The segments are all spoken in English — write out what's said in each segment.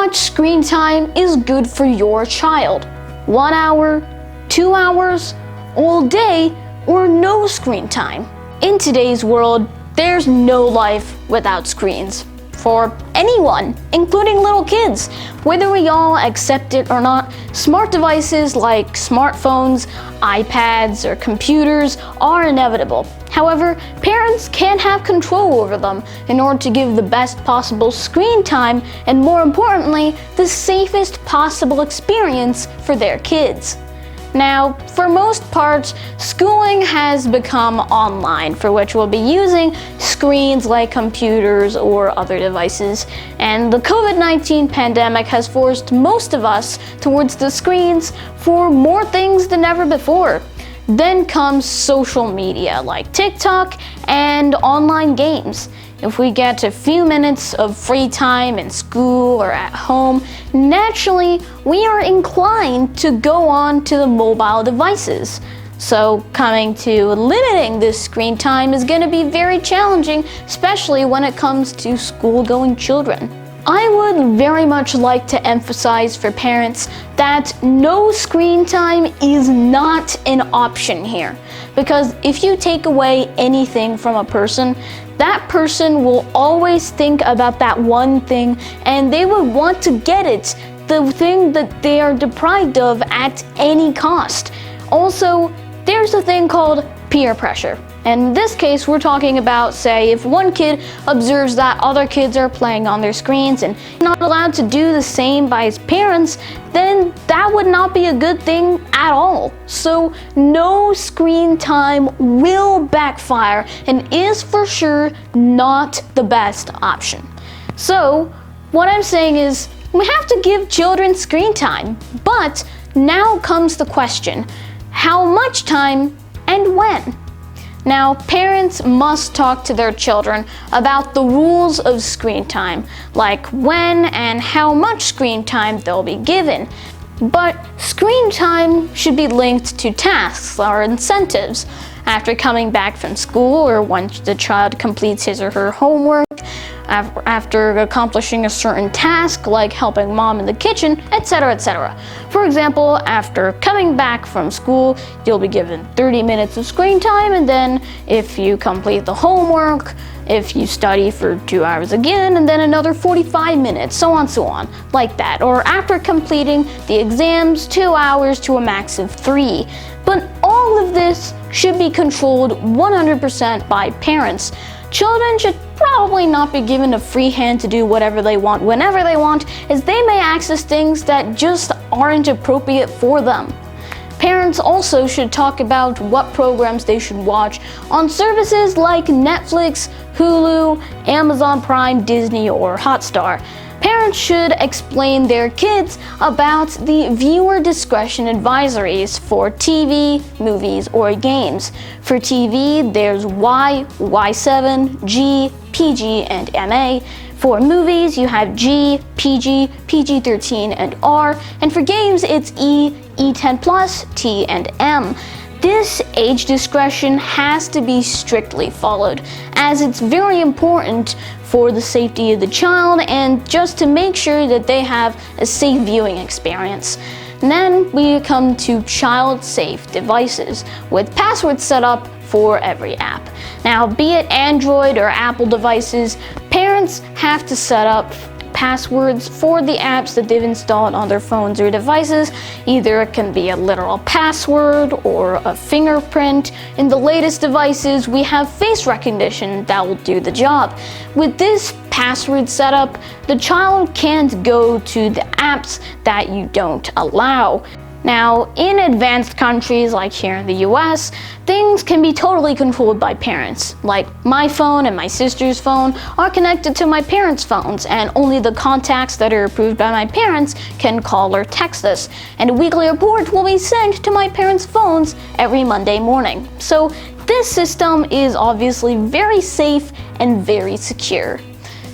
much screen time is good for your child? 1 hour, 2 hours, all day, or no screen time? In today's world, there's no life without screens. For anyone, including little kids. Whether we all accept it or not, smart devices like smartphones, iPads, or computers are inevitable. However, parents can have control over them in order to give the best possible screen time and, more importantly, the safest possible experience for their kids. Now, for most part, schooling has become online, for which we'll be using screens like computers or other devices, and the COVID-19 pandemic has forced most of us towards the screens for more things than ever before. Then comes social media like TikTok and online games. If we get a few minutes of free time in school or at home, naturally we are inclined to go on to the mobile devices. So coming to limiting this screen time is going to be very challenging, especially when it comes to school-going children. I would very much like to emphasize for parents that no screen time is not an option here. Because if you take away anything from a person, that person will always think about that one thing and they will want to get it, the thing that they are deprived of, at any cost. Also, there's a thing called peer pressure. And in this case, we're talking about, say, if one kid observes that other kids are playing on their screens and not allowed to do the same by his parents, then that would not be a good thing at all. So no screen time will backfire and is for sure not the best option. So what I'm saying is we have to give children screen time, but now comes the question, how much time and when? Now, parents must talk to their children about the rules of screen time, like when and how much screen time they'll be given. But screen time should be linked to tasks or incentives. After coming back from school, or once the child completes his or her homework, after accomplishing a certain task like helping mom in the kitchen, etc., etc. For example, after coming back from school, you'll be given 30 minutes of screen time, and then if you complete the homework, if you study for 2 hours again, and then another 45 minutes, so on, like that. Or after completing the exams, 2 hours to a max of 3. But all of this should be controlled 100% by parents. Children should probably not be given a free hand to do whatever they want whenever they want, as they may access things that just aren't appropriate for them. Parents also should talk about what programs they should watch on services like Netflix, Hulu, Amazon Prime, Disney, or Hotstar. Parents should explain their kids about the viewer discretion advisories for TV, movies, or games. For TV, there's Y, Y7, G, PG, and MA. For movies, you have G, PG, PG-13, and R. And for games, it's E, E10+, T, and M. This age discretion has to be strictly followed, as it's very important for the safety of the child and just to make sure that they have a safe viewing experience. And then we come to child-safe devices with passwords set up for every app. Now, be it Android or Apple devices, parents have to set up passwords for the apps that they've installed on their phones or devices. Either it can be a literal password or a fingerprint. In the latest devices, we have face recognition that will do the job. With this password setup, the child can't go to the apps that you don't allow. Now, in advanced countries like here in the US, things can be totally controlled by parents. Like my phone and my sister's phone are connected to my parents' phones, and only the contacts that are approved by my parents can call or text us. And a weekly report will be sent to my parents' phones every Monday morning. So this system is obviously very safe and very secure.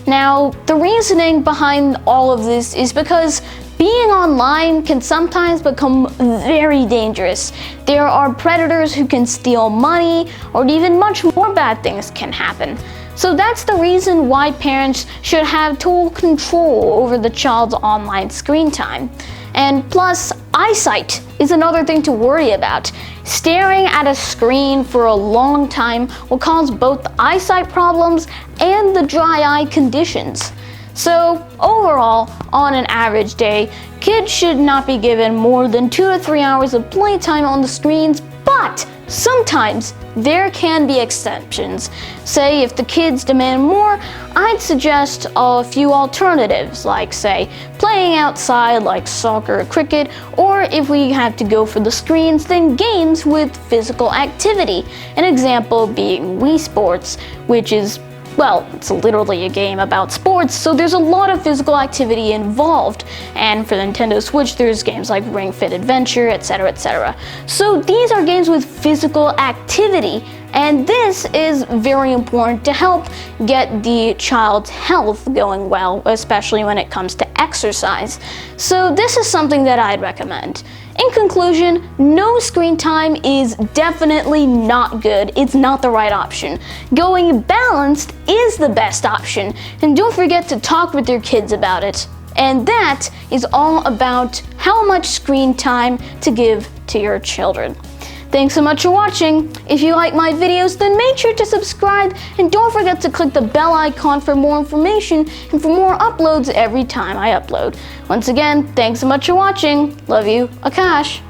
Now, the reasoning behind all of this is because being online can sometimes become very dangerous. There are predators who can steal money, or even much more bad things can happen. So that's the reason why parents should have total control over the child's online screen time. And plus, eyesight is another thing to worry about. Staring at a screen for a long time will cause both the eyesight problems and the dry eye conditions. So overall, on an average day, kids should not be given more than 2 to 3 hours of playtime on the screens, but sometimes there can be exceptions. Say if the kids demand more, I'd suggest a few alternatives, like say playing outside like soccer or cricket, or if we have to go for the screens, then games with physical activity. An example being Wii Sports, which is, well, it's literally a game about sports, so there's a lot of physical activity involved. And for the Nintendo Switch, there's games like Ring Fit Adventure, etc., etc. So these are games with physical activity, and this is very important to help get the child's health going well, especially when it comes to exercise. So this is something that I'd recommend. In conclusion, no screen time is definitely not good. It's not the right option. Going balanced is the best option, and don't forget to talk with your kids about it. And that is all about how much screen time to give to your children. Thanks so much for watching. If you like my videos, then make sure to subscribe, and don't forget to click the bell icon for more information and for more uploads every time I upload. Once again, thanks so much for watching. Love you, Akash.